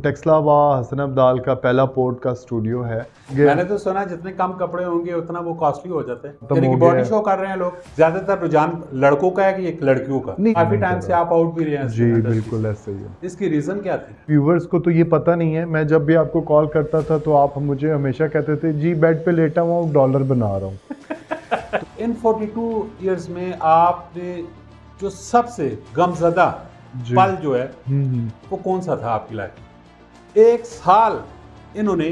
टेक्सला व हसन अब्दाल का पहला पोर्ट का स्टूडियो है। मैंने तो सुना जितने कम कपड़े होंगे उतना वो कॉस्टली हो जाते हैं, खत्म यानी हो कि गया बॉडी है। शो कर रहे हैं लोग। ज्यादातर रुझान लड़कों का है कि एक लड़कियों का? नहीं काफी नहीं टाइम कर से रहा। आप आउट भी रहे हैं जी इंडस्ट्री बिल्कुल से। ऐसा ही है। इसकी रीजन क्या थी? व्यूवर्स को तो ये पता नहीं है। मैं जब भी आपको कॉल करता था तो आप मुझे हमेशा कहते थे जी बेड पे लेटा हुआ हूँ, डॉलर बना रहा हूँ। इन 42 ईयर्स में आपने जो सबसे गमजदा जी। पल जो है वो कौन सा था आपकी लाइफ में? एक साल इन्होंने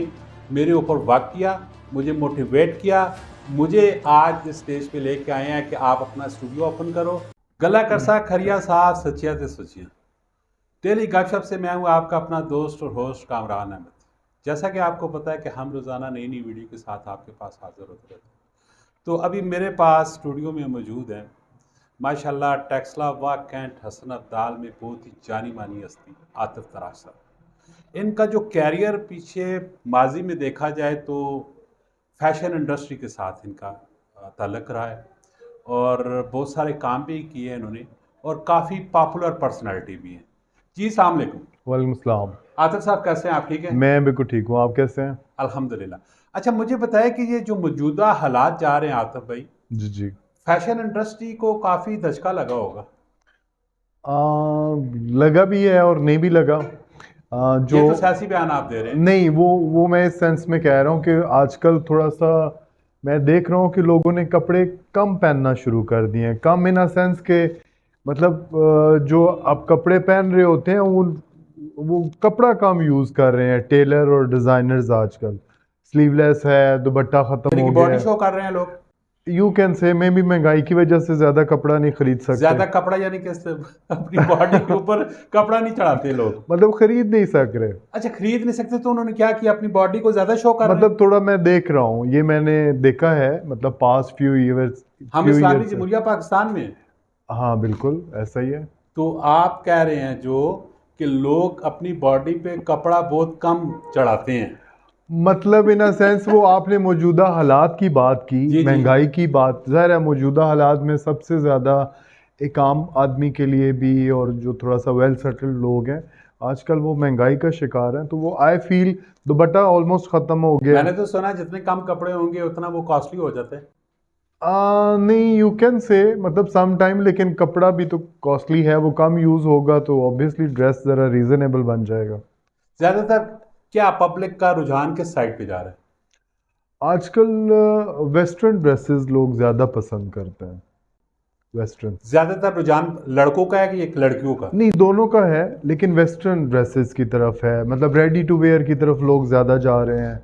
मेरे ऊपर वर्क किया, मुझे मोटिवेट किया, मुझे आज इस स्टेज पे लेके आए हैं कि आप अपना स्टूडियो ओपन करो। गला करसा खरिया साहब सचिया ते सचिया। डेली गपशप से मैं हूँ आपका अपना दोस्त और होस्ट कामरान अहमद। जैसा कि आपको पता है कि हम रोज़ाना नई नई वीडियो के साथ आपके पास हाजिर होते रहते हैं। तो अभी मेरे पास स्टूडियो में मौजूद हैं माशाल्लाह टेक्सला व कैंट हसन अब्दाल में बहुत ही जानी मानी हस्ती आतिफ तराश साहब। इनका जो कैरियर पीछे माजी में देखा जाए तो फैशन इंडस्ट्री के साथ इनका ताल्लुक़ रहा है और बहुत सारे काम भी किए हैं इन्होंने और काफ़ी पॉपुलर पर्सनालिटी भी हैं। जी अस्सलाम वालेकुम। वालेकुम सलाम। आतिफ साहब कैसे हैं आप? ठीक हैं? मैं बिल्कुल ठीक हूँ, आप कैसे हैं? अल्हम्दुलिल्लाह। अच्छा मुझे बताएं कि ये जो मौजूदा हालात जा रहे हैं आतिफ भाई, जी जी। फैशन इंडस्ट्री को काफ़ी धचका लगा होगा। लगा भी है और नहीं भी लगा। ये जो तो सियासी बयान आप दे रहे हैं। नहीं, वो मैं इस सेंस में कह रहा हूँ कि आजकल थोड़ा सा मैं देख रहा हूँ कि लोगों ने कपड़े कम पहनना शुरू कर दिए हैं। कम इन अ सेंस के मतलब जो आप कपड़े पहन रहे होते हैं वो कपड़ा कम यूज़ कर रहे हैं टेलर और डिज़ाइनर्स आजकल। स्लीवलेस है, दुपट्टा ख़त्म यानी हो कि गया बॉडी है। शो कर रहे हैं लोग। यू कैन से मैं भी महंगाई की वजह से ज़्यादा कपड़ा नहीं खरीद सकते। ज्यादा कपड़ा यानी कि अपनी बॉडी के ऊपर कपड़ा नहीं चढ़ाते लोग। मतलब खरीद नहीं सक रहे। अच्छा खरीद नहीं सकते तो उन्होंने क्या किया? अपनी बॉडी को ज्यादा शो कर रहे हैं। मतलब थोड़ा मैं देख रहा हूँ, ये मैंने देखा है मतलब पास्ट हम फ्यू इस्लामी ईयर्स से। जमहूरिया पाकिस्तान में हैं। हाँ बिल्कुल ऐसा ही है। तो आप कह रहे हैं जो कि लोग अपनी बॉडी पे कपड़ा बहुत कम चढ़ाते हैं। मतलब इन अ सेंस वो आपने मौजूदा हालात की बात की, जी जी। महंगाई की बात। ज़ाहिर है मौजूदा हालात में सबसे ज़्यादा एक आम आदमी के लिए भी और जो थोड़ा सा वेल सेटल्ड लोग हैं आजकल वो महंगाई का शिकार हैं। तो वो आई फील दुपट्टा ऑलमोस्ट ख़त्म हो गया मैंने है। तो सुना जितने कम कपड़े होंगे उतना वो कॉस्टली हो जाते हैं। नहीं, यू कैन से मतलब सम टाइम, लेकिन कपड़ा भी तो कॉस्टली है। वो कम यूज़ होगा तो ऑब्वियसली ड्रेस ज़रा रीज़नेबल बन जाएगा। ज्यादातर क्या पब्लिक का रुझान किस साइड पे जा रहा है? आजकल वेस्टर्न ड्रेसेस लोग ज़्यादा पसंद करते हैं। वेस्टर्न ज्यादातर रुझान लड़कों का है कि एक लड़कियों का? नहीं, दोनों का है, लेकिन वेस्टर्न ड्रेसेस की तरफ है। मतलब रेडी टू वेयर की तरफ लोग ज़्यादा जा रहे हैं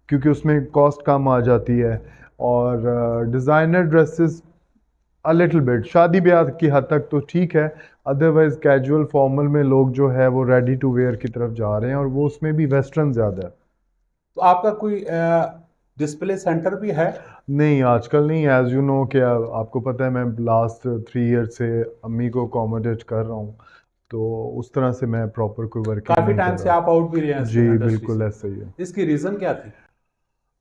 क्योंकि उसमें कॉस्ट कम आ जाती है। और designer dresses a little bit शादी ब्याह की हद तक तो ठीक है। अदरवाइज कैजुअल फॉर्मल में लोग जो है वो रेडी टू वेयर की तरफ जा रहे हैं और वो उसमें भी वेस्टर्न ज़्यादा है। तो आपका कोई डिस्प्ले सेंटर भी है? नहीं आजकल नहीं। एज यू नो कि आपको पता है मैं लास्ट 3 ईयर से अम्मी को अकोमोडेट कर रहा हूँ, तो उस तरह से मैं प्रॉपर कोई वर्किंग काफी नहीं टाइम कर से रहा। आप आउट भी रहे हैं जी इंडस्ट्री बिल्कुल से। ऐसा ही है। इसकी रीजन क्या थी?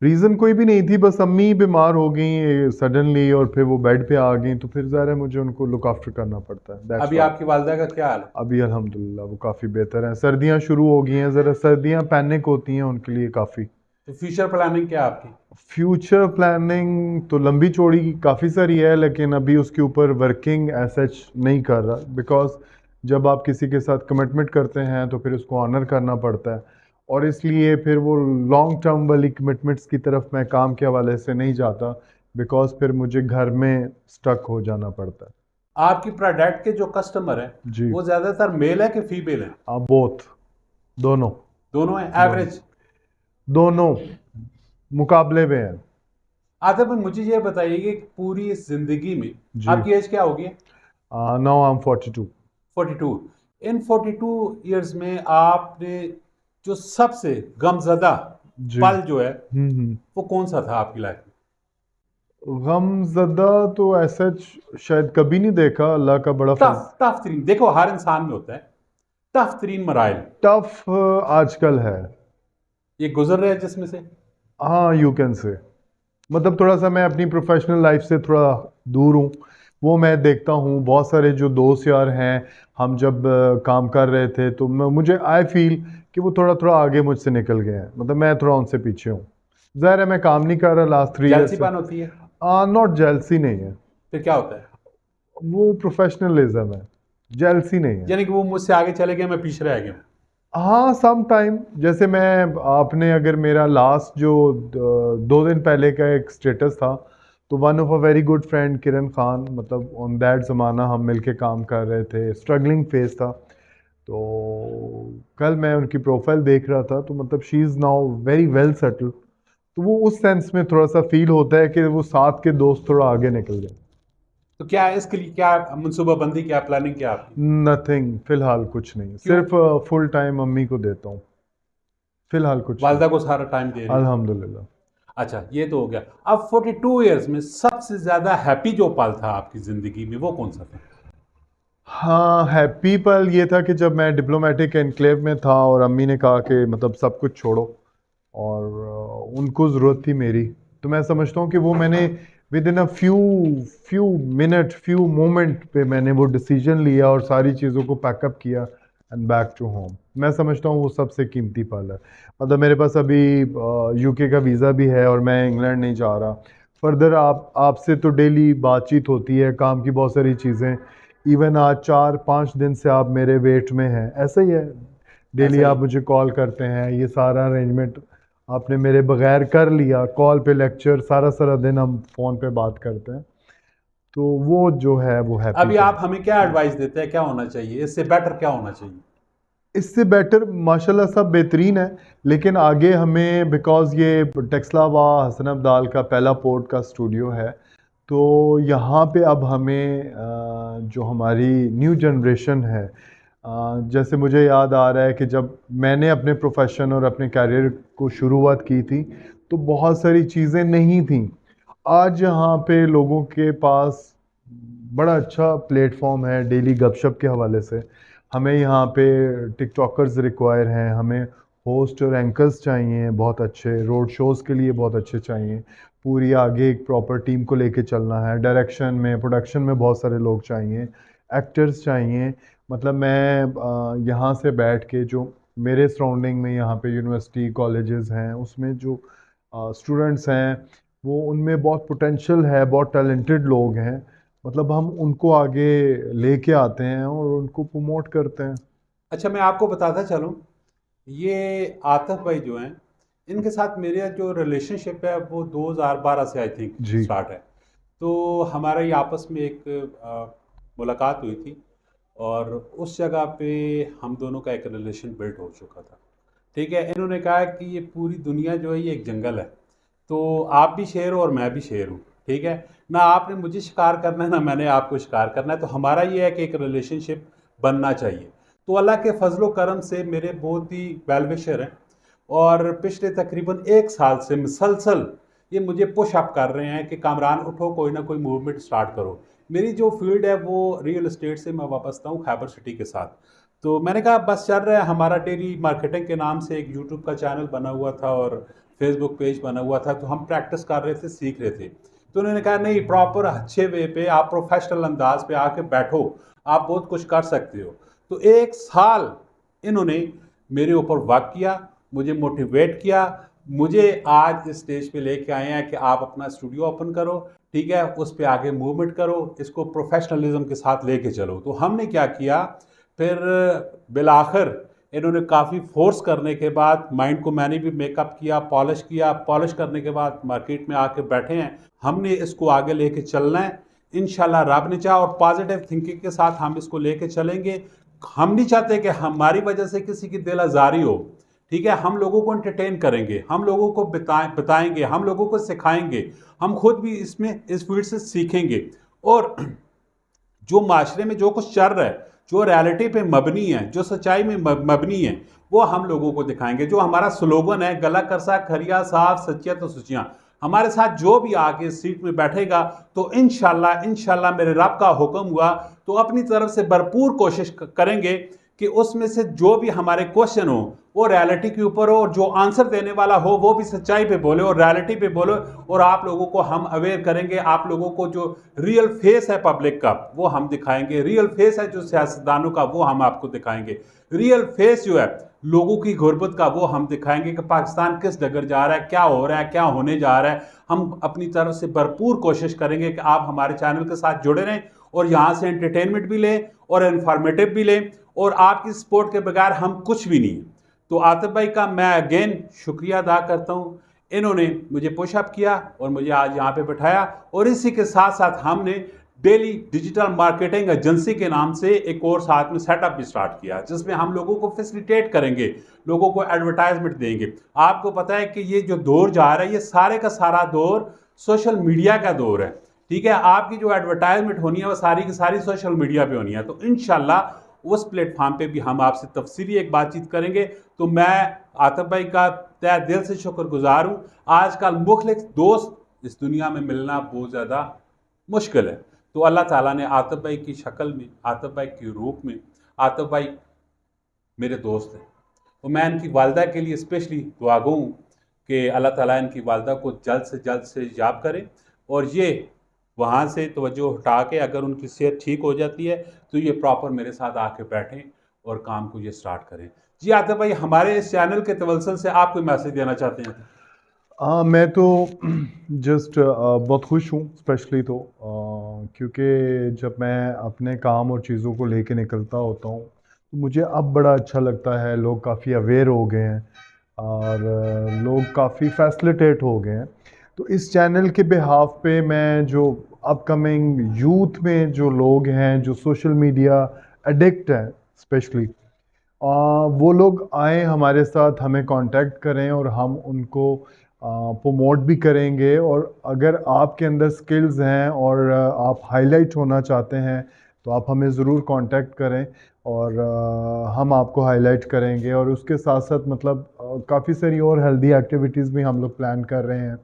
रीज़न कोई भी नहीं थी, बस अम्मी बीमार हो गई सडनली और फिर वो बेड पे आ गई, तो फिर ज़ाहिर है मुझे उनको लुक आफ्टर करना पड़ता है। दैट्स अभी व्हाई। आपकी वालदा का क्या हाल है? अभी अल्हम्दुलिल्लाह वो काफ़ी बेहतर हैं। सर्दियाँ शुरू हो गई हैं, ज़रा सर्दियाँ पैनिक होती हैं उनके लिए काफ़ी। तो फ्यूचर प्लानिंग क्या है आपकी? फ्यूचर प्लानिंग तो लंबी चौड़ी काफ़ी सारी है, लेकिन अभी उसके ऊपर वर्किंग सच नहीं कर रहा। बिकॉज जब आप किसी के साथ कमिटमेंट करते हैं तो फिर उसको ऑनर करना पड़ता है, और इसलिए फिर वो लॉन्ग टर्म वाली कमिटमेंट्स की तरफ मैं काम के हवाले से नहीं जाता। बिकॉज फिर मुझे घर में स्टक हो जाना पड़ता है। आपकी प्रोडक्ट के जो कस्टमर हैं जी। वो ज्यादातर मेल है कि फीमेल है? आप बोथ, दोनों। दोनों हैं दोनों एवरेज? दोनों मुकाबले में हैं। आदम भाई मुझे ये बताइए कि पूरी इस जिंदगी में जी। आपकी एज क्या होगी? Now I am 42। 42। In 42 years में आपने जो सबसे गमजदा जी। पल जो है हम्म। वो कौन सा था आपकी लाइफ में? गमज़दा तो ऐसा शायद कभी नहीं देखा। अल्लाह का बड़ा टफ फजल। टफ तरीन, देखो हर इंसान में होता है टफ तरीन मराइल। टफ आजकल है। ये गुजर रहे हैं जिसमें से। हाँ यू कैन से। मतलब थोड़ा सा मैं अपनी प्रोफेशनल लाइफ से थोड़ा दूर हूँ। वो मैं देखता हूँ। बहुत सारे जो दोस्त यार हैं, हम जब काम कर रहे थे तो मुझे आई फील कि वो थोड़ा थोड़ा आगे मुझसे निकल गए हैं, मतलब मैं थोड़ा उनसे पीछे हूँ। ज़ाहिर है मैं काम नहीं कर रहा लास्ट 3 ईयर्स से। जेलसीपन होती है? नॉट जेलसी नहीं है, फिर क्या होता है? वो प्रोफेशनलिज्म है, जेलसी नहीं है। यानी कि वो मुझसे आगे चले गए, मैं पीछे रह गया। हाँ सम टाइम, जैसे मैं, आपने अगर मेरा लास्ट जो 2 दिन पहले का एक स्टेटस था, तो one of a very good friend Kiran Khan, मतलब ऑन दैट ज़माना हम मिलके काम कर रहे थे, स्ट्रगलिंग फेज था। तो कल मैं उनकी प्रोफाइल देख रहा था, तो मतलब she is now very well settled. तो वो उस सेंस में थोड़ा सा फील होता है कि वो साथ के दोस्त थोड़ा आगे निकल गए। तो क्या है इसके लिए, क्या मनसूबाबंदी, क्या प्लानिंग, क्या आपकी? नथिंग, फिलहाल कुछ नहीं, क्यों? सिर्फ फुल टाइम मम्मी को देता हूँ, फिलहाल कुछ नहीं। वालदा को सारा टाइम दे रही हैं? अल्हम्दुलिल्लाह। अच्छा, ये तो हो गया। अब 42 इयर्स में सबसे ज्यादा हैप्पी जो पल था आपकी जिंदगी में वो कौन सा था? हाँ, हैप्पी पल ये था कि जब मैं डिप्लोमेटिक एनक्लेव में था और अम्मी ने कहा कि मतलब सब कुछ छोड़ो, और उनको ज़रूरत थी मेरी। तो मैं समझता हूँ कि वो मैंने with in a few few minute, few moment पे मैंने वो डिसीजन लिया और सारी चीज़ों को पैकअप किया एंड बैक टू होम। मैं समझता हूँ वो सबसे कीमती पल है। मतलब मेरे पास अभी यूके का वीज़ा भी है और मैं इंग्लैंड नहीं जा रहा। फर्दर आपसे तो डेली बातचीत होती है, काम की बहुत सारी चीज़ें। इवन आज 4-5 दिन से आप मेरे वेट में हैं, ऐसा ही है। डेली ऐसा ही? आप मुझे कॉल करते हैं, ये सारा अरेंजमेंट आपने मेरे बगैर कर लिया, कॉल पे लेक्चर, सारा सारा दिन हम फ़ोन पे बात करते हैं। तो वो जो है वो हैप्पी अभी पल। आप हमें क्या एडवाइस देते हैं, क्या होना चाहिए, इससे बेटर क्या होना चाहिए? इससे बेटर माशाल्लाह सब बेहतरीन है, लेकिन आगे हमें, बिकॉज़ ये टेक्सलावा हसन अब्दाल का पहला पॉडकास्ट स्टूडियो है, तो यहाँ पे अब हमें जो हमारी न्यू जनरेशन है, जैसे मुझे याद आ रहा है कि जब मैंने अपने प्रोफेशन और अपने कैरियर को शुरुआत की थी, तो बहुत सारी चीज़ें नहीं थी। आज यहाँ पे लोगों के पास बड़ा अच्छा प्लेटफॉर्म है डेली गपशप के हवाले से। हमें यहाँ पे टिकटॉकर्स रिक्वायर हैं, हमें होस्ट और एंकर्स चाहिए बहुत अच्छे, रोड शोज़ के लिए बहुत अच्छे चाहिए। पूरी आगे एक प्रॉपर टीम को लेके चलना है, डायरेक्शन में, प्रोडक्शन में बहुत सारे लोग चाहिए, एक्टर्स चाहिए। मतलब मैं यहाँ से बैठ के, जो मेरे सराउंडिंग में यहाँ पे यूनिवर्सिटी कॉलेजेस हैं, उसमें जो स्टूडेंट्स हैं, वो उनमें बहुत पोटेंशियल है, बहुत टैलेंटेड लोग हैं। मतलब हम उनको आगे लेके आते हैं और उनको प्रमोट करते हैं। अच्छा, मैं आपको बताता चलूं, ये आतिफ भाई जो हैं, इनके साथ मेरा जो रिलेशनशिप है वो 2012 से आई थिंक जी। स्टार्ट है। तो हमारा ये आपस में एक मुलाकात हुई थी, और उस जगह पे हम दोनों का एक रिलेशन बिल्ड हो चुका था। ठीक है, इन्होंने कहा कि ये पूरी दुनिया जो है ये एक जंगल है, तो आप भी शेर हो और मैं भी शेर हूँ। ठीक है, ना आपने मुझे शिकार करना है ना मैंने आपको शिकार करना है, तो हमारा ये है कि एक रिलेशनशिप बनना चाहिए। तो अल्लाह के फजलो करम से मेरे बहुत ही वेल विशर हैं, और पिछले तकरीबन 1 साल से मुसलसल ये मुझे पुश अप कर रहे हैं कि कामरान उठो, कोई ना कोई मूवमेंट स्टार्ट करो। मेरी जो फील्ड है वो रियल एस्टेट से मैं वाबस्ता हूँ, खैबर सिटी के साथ। तो मैंने कहा बस चल रहा है, हमारा डेली मार्केटिंग के नाम से एक यूट्यूब का चैनल बना हुआ था और फेसबुक पेज बना हुआ था, तो हम प्रैक्टिस कर रहे थे, सीख रहे थे। तो उन्होंने कहा नहीं, प्रॉपर अच्छे वे पे आप प्रोफेशनल अंदाज पे आके बैठो, आप बहुत कुछ कर सकते हो। तो 1 साल इन्होंने मेरे ऊपर वर्क किया, मुझे मोटिवेट किया, मुझे आज इस स्टेज पे लेके आए हैं कि आप अपना स्टूडियो ओपन करो, ठीक है, उस पर आगे मूवमेंट करो, इसको प्रोफेशनलिज्म के साथ लेके चलो। तो हमने क्या किया फिर, बिलाखिर इन्होंने काफ़ी फोर्स करने के बाद माइंड को मैंने भी मेकअप किया, पॉलिश करने के बाद मार्केट में आके बैठे हैं। हमने इसको आगे लेके चलना है इंशाल्लाह, रब ने चाहा, और पॉजिटिव थिंकिंग के साथ हम इसको लेके चलेंगे। हम नहीं चाहते कि हमारी वजह से किसी की दिल आज़ारी हो। ठीक है, हम लोगों को एंटरटेन करेंगे, हम लोगों को बताएंगे, हम लोगों को सिखाएंगे, हम खुद भी इसमें इस फील्ड से सीखेंगे। और जो माशरे में जो कुछ चल रहा है, जो रियलिटी पे मबनी है, जो सच्चाई में मबनी है, वो हम लोगों को दिखाएंगे। जो हमारा स्लोगन है, गला करसा खरिया साफ सच्चिया तो सुचियाँ, हमारे साथ जो भी आके सीट में बैठेगा, तो इंशाल्लाह इंशाल्लाह मेरे रब का हुक्म हुआ तो अपनी तरफ से भरपूर कोशिश करेंगे कि उसमें से जो भी हमारे क्वेश्चन हो वो रियलिटी के ऊपर हो, और जो आंसर देने वाला हो वो भी सच्चाई पे बोले और रियलिटी पे बोले, और आप लोगों को हम अवेयर करेंगे। आप लोगों को जो रियल फेस है पब्लिक का वो हम दिखाएंगे, रियल फेस है जो सियासतदानों का वो हम आपको दिखाएंगे, रियल फेस जो है लोगों की गुर्बत का वो हम दिखाएंगे कि पाकिस्तान किस डगर जा रहा है, क्या हो रहा है, क्या होने जा रहा है। हम अपनी तरफ से भरपूर कोशिश करेंगे कि आप हमारे चैनल के साथ जुड़े रहें और यहाँ से एंटरटेनमेंट भी लें और इन्फॉर्मेटिव भी लें, और आपकी सपोर्ट के बगैर हम कुछ भी नहीं। तो आतिफ भाई का मैं अगेन शुक्रिया अदा करता हूँ, इन्होंने मुझे पुशअप किया और मुझे आज यहाँ पे बिठाया, और इसी के साथ साथ हमने डेली डिजिटल मार्केटिंग एजेंसी के नाम से एक और साथ में सेटअप भी स्टार्ट किया, जिसमें हम लोगों को फैसिलिटेट करेंगे, लोगों को एडवर्टाइजमेंट देंगे। आपको पता है कि ये जो दौर जा रहा है ये सारे का सारा दौर सोशल मीडिया का दौर है, ठीक है। आपकी जो एडवर्टाइजमेंट होनी है वो सारी की सारी सोशल मीडिया पे होनी है। तो इंशाल्लाह उस प्लेटफॉर्म पे भी हम आपसे तफसीली एक बातचीत करेंगे। तो मैं आतिफ भाई का तहे दिल से शुक्रगुजार हूँ। आजकल मुखलिस दोस्त इस दुनिया में मिलना बहुत ज़्यादा मुश्किल है, तो अल्लाह ताला ने आतिफ भाई की शक्ल में, आतिफ भाई के रूप में, आतिफ भाई मेरे दोस्त हैं, तो मैं इनकी वालदा के लिए स्पेशली दुआ गो हूँ कि अल्लाह ताला इनकी वालदा को जल्द से याब करे, और ये वहाँ से तवज्जो हटा के अगर उनकी सेहत ठीक हो जाती है तो ये प्रॉपर मेरे साथ आके बैठें और काम को ये स्टार्ट करें। जी आतिफ भाई, हमारे इस चैनल के तवल्सल से आप कोई मैसेज देना चाहते हैं? मैं तो जस्ट बहुत खुश हूँ, स्पेशली तो क्योंकि जब मैं अपने काम और चीज़ों को लेके निकलता होता हूँ तो मुझे अब बड़ा अच्छा लगता है। लोग काफ़ी अवेयर हो गए हैं और लोग काफ़ी फैसिलिटेट हो गए हैं। तो इस चैनल के बिहाफ पे मैं जो अपकमिंग यूथ में जो लोग हैं जो सोशल मीडिया एडिक्ट हैं स्पेशली, वो लोग आए हमारे साथ, हमें कांटेक्ट करें और हम उनको प्रमोट भी करेंगे। और अगर आपके अंदर स्किल्स हैं और आप हाईलाइट होना चाहते हैं तो आप हमें ज़रूर कांटेक्ट करें और हम आपको हाईलाइट करेंगे। और उसके साथ साथ मतलब काफ़ी सारी और हेल्दी एक्टिविटीज़ भी हम लोग प्लान कर रहे हैं,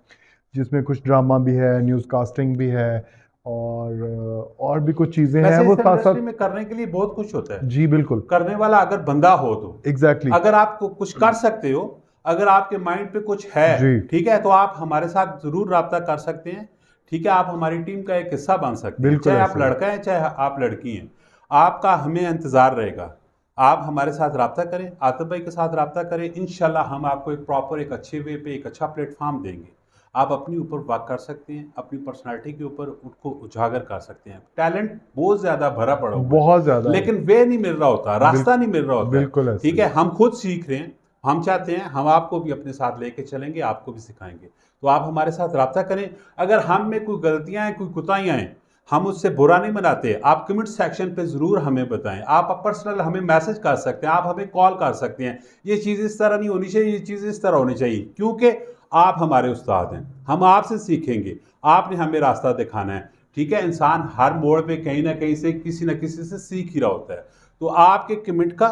जिसमें कुछ ड्रामा भी है, न्यूज़ कास्टिंग भी है और भी कुछ चीज़ें हैं वैसे वो इस साथ इंडस्ट्री साथ। में करने के लिए बहुत कुछ होता है, जी बिल्कुल, करने वाला अगर बंदा हो तो। एग्जैक्टली अगर आप कुछ कर सकते हो, अगर आपके माइंड पे कुछ है, जी ठीक है, तो आप हमारे साथ जरूर रब्ता कर सकते हैं, ठीक है। आप हमारी टीम का एक हिस्सा बन सकते हैं, बिल्कुल चाहे आप ऐसे ही। लड़का हैं चाहे आप लड़की हैं। आपका हमें इंतज़ार रहेगा। आप हमारे साथ रब्ता करें, आतिफ भाई के साथ रब्ता करें, इंशाल्लाह हम आपको एक प्रॉपर, एक अच्छे वे पे, एक अच्छा प्लेटफॉर्म देंगे। आप अपने ऊपर वर्क कर सकते हैं, अपनी पर्सनालिटी के ऊपर उसको उजागर कर सकते हैं। टैलेंट बहुत ज़्यादा भरा पड़ा हुआ है, बहुत ज़्यादा है। लेकिन वे नहीं मिल रहा होता, रास्ता बिल्कुल नहीं मिल रहा होता है, बिल्कुल ऐसे ठीक ही। है। हम खुद सीख रहे हैं, हम चाहते हैं हम आपको भी अपने साथ लेके चलेंगे, आपको भी सिखाएंगे। तो आप हमारे साथ रब्ता करें। अगर हम में कोई गलतियां हैं, कोई कुताहियां हैं, हम उससे बुरा नहीं मनाते। आप कमेंट सेक्शन पे ज़रूर हमें बताएं, आप पर्सनल हमें मैसेज कर सकते हैं, आप हमें कॉल कर सकते हैं। ये चीज़ इस तरह नहीं होनी चाहिए, ये चीज़ इस तरह होनी चाहिए, क्योंकि आप हमारे उस्ताद हैं, हम आपसे सीखेंगे, आपने हमें रास्ता दिखाना है, ठीक है। इंसान हर मोड़ पे कहीं ना कहीं से किसी न किसी से सीख ही रहा होता है। तो आपके कमेंट का,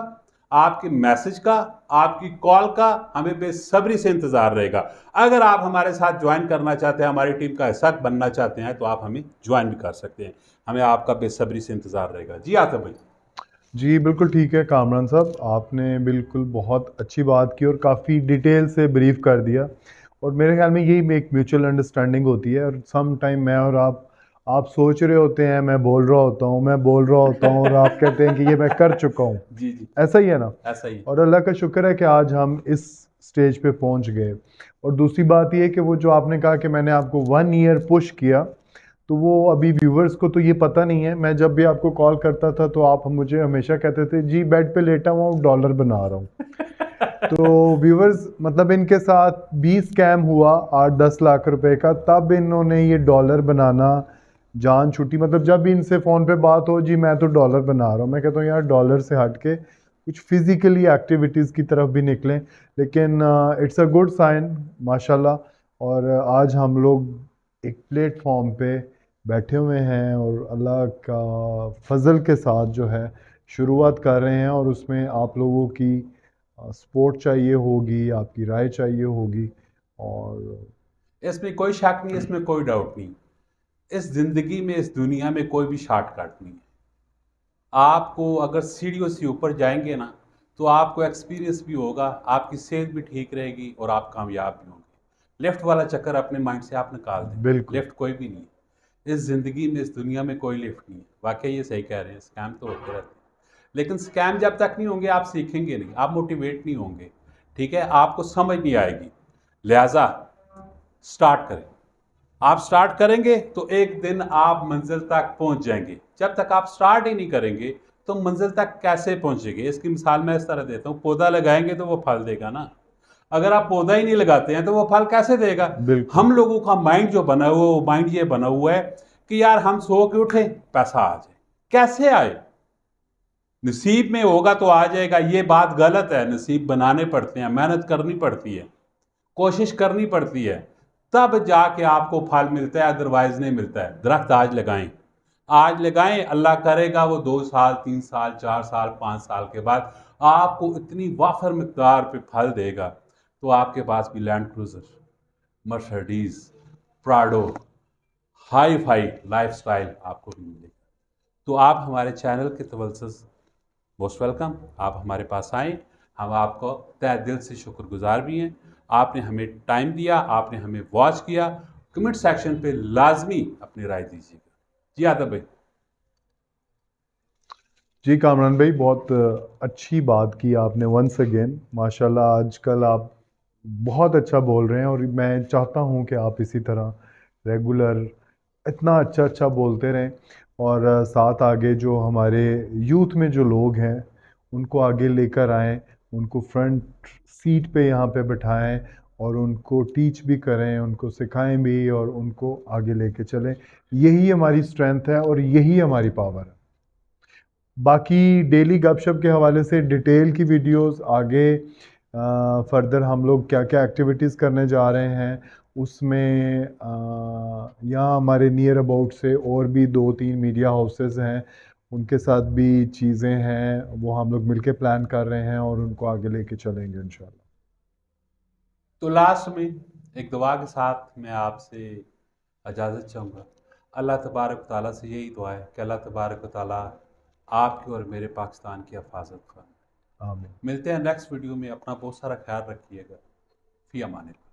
आपके मैसेज का, आपकी कॉल का हमें बेसब्री से इंतजार रहेगा। अगर आप हमारे साथ ज्वाइन करना चाहते हैं, हमारी टीम का हिस्सा बनना चाहते हैं, तो आप हमें ज्वाइन भी कर सकते हैं। हमें आपका बेसब्री से इंतजार रहेगा। जी आतिफ भाई। जी बिल्कुल ठीक है कामरान साहब, आपने बिल्कुल बहुत अच्छी बात की और काफ़ी डिटेल से ब्रीफ कर दिया। और मेरे ख्याल में यही एक म्यूचुअल अंडरस्टैंडिंग होती है। और सम टाइम मैं और आप सोच रहे होते हैं, मैं बोल रहा होता हूँ, मैं बोल रहा होता हूँ और आप कहते हैं कि ये मैं कर चुका हूँ। जी जी, ऐसा ही है ना। ऐसा ही। और अल्लाह का शुक्र है कि आज हम इस स्टेज पे पहुंच गए। और दूसरी बात ये कि वो जो आपने कहा कि मैंने आपको 1 ईयर पुश किया, तो वो अभी व्यूवर्स को तो ये पता नहीं है। मैं जब भी आपको कॉल करता था तो आप मुझे हमेशा कहते थे जी बेड पे लेटा हुआ हूँ, डॉलर बना रहा हूँ। तो व्यूवर्स मतलब इनके साथ भी स्कैम हुआ 8-10 लाख रुपए का, तब इन्होंने ये डॉलर बनाना जान छुट्टी। मतलब जब भी इनसे फ़ोन पे बात हो, जी मैं तो डॉलर बना रहा हूँ, मैं कहता हूँ यार डॉलर से हट के कुछ फिज़िकली एक्टिविटीज़ की तरफ भी निकलें। लेकिन इट्स अ गुड साइन माशाल्लाह। और आज हम लोग एक प्लेटफॉर्म पे बैठे हुए हैं और अल्लाह का फजल के साथ जो है शुरुआत कर रहे हैं। और उसमें आप लोगों की सपोर्ट चाहिए होगी, आपकी राय चाहिए होगी। और इसमें कोई शक नहीं, इसमें कोई डाउट नहीं। इस जिंदगी में, इस दुनिया में कोई भी शॉर्टकट नहीं है। आपको अगर सीढ़ियों से ऊपर जाएंगे ना तो आपको एक्सपीरियंस भी होगा, आपकी सेहत भी ठीक रहेगी और आप कामयाब भी होंगे। लिफ्ट वाला चक्कर अपने माइंड से आप निकाल दें। बिल्कुल। लिफ्ट कोई भी नहीं है इस ज़िंदगी में, इस दुनिया में कोई लिफ्ट नहीं है। वाकई ये सही कह रहे हैं, स्कैम तो होते रहते हैं, लेकिन स्कैम जब तक नहीं होंगे आप सीखेंगे नहीं, आप मोटिवेट नहीं होंगे, ठीक है, आपको समझ नहीं आएगी। लिहाजा स्टार्ट करें। आप स्टार्ट करेंगे तो एक दिन आप मंजिल तक पहुंच जाएंगे। जब तक आप स्टार्ट ही नहीं करेंगे तो मंजिल तक कैसे पहुंचेंगे? इसकी मिसाल मैं इस तरह देता हूँ, पौधा लगाएंगे तो वो फल देगा ना। अगर आप पौधा ही नहीं लगाते हैं तो वो फल कैसे देगा? बिल्कुल। हम लोगों का माइंड जो बना हुआ है, वो माइंड ये बना हुआ है कि यार हम सो के उठे पैसा आ जाए। कैसे आए? नसीब में होगा तो आ जाएगा, ये बात गलत है। नसीब बनाने पड़ते हैं, मेहनत करनी पड़ती है, कोशिश करनी पड़ती है, तब जाके आपको फल मिलता है, अदरवाइज नहीं मिलता है। दरख्त आज लगाएं, आज लगाएं, अल्लाह करेगा वो 2 साल 3 साल 4 साल 5 साल के बाद आपको इतनी वाफर मिकदार पे फल देगा तो आपके पास भी land cruiser, Mercedes, Prado, hi fi lifestyle आपको भी मिलेगा। तो आप हमारे चैनल के तवल्लुस मोस्ट वेलकम, आप हमारे पास आएँ। हम आपको तहे दिल से शुक्रगुजार भी हैं। आपने हमें टाइम दिया, आपने हमें वॉच किया। कमेंट सेक्शन पे लाजमी अपनी राय दीजिएगा। जी आदब भाई। जी कामरान भाई, बहुत अच्छी बात की आपने वंस अगेन। माशाल्लाह आजकल आप बहुत अच्छा बोल रहे हैं और मैं चाहता हूं कि आप इसी तरह रेगुलर इतना अच्छा अच्छा बोलते रहें और साथ आगे जो हमारे यूथ में जो लोग हैं उनको आगे लेकर आएं, उनको फ्रंट सीट पे यहाँ पे बिठाएं और उनको टीच भी करें, उनको सिखाएं भी और उनको आगे लेके चलें। यही हमारी स्ट्रेंथ है और यही हमारी पावर है। बाकी डेली गपशप के हवाले से डिटेल की वीडियोस आगे फर्दर हम लोग क्या क्या एक्टिविटीज़ करने जा रहे हैं उसमें यहाँ हमारे नियर अबाउट से और भी 2-3 मीडिया हाउसेस हैं, उनके साथ भी चीज़ें हैं, वो हम लोग मिलके प्लान कर रहे हैं और उनको आगे लेके चलेंगे इंशाल्लाह। तो लास्ट में एक दुआ के साथ मैं आपसे इजाज़त चाहूँगा। अल्लाह तबारक व तआला से यही दुआ है कि अल्लाह तबारक व तआला आपकी और मेरे पाकिस्तान की हिफाजत फरमाए। आमीन। मिलते हैं नेक्स्ट वीडियो में। अपना बहुत सारा ख्याल रखिएगा। फी अमान अल्लाह।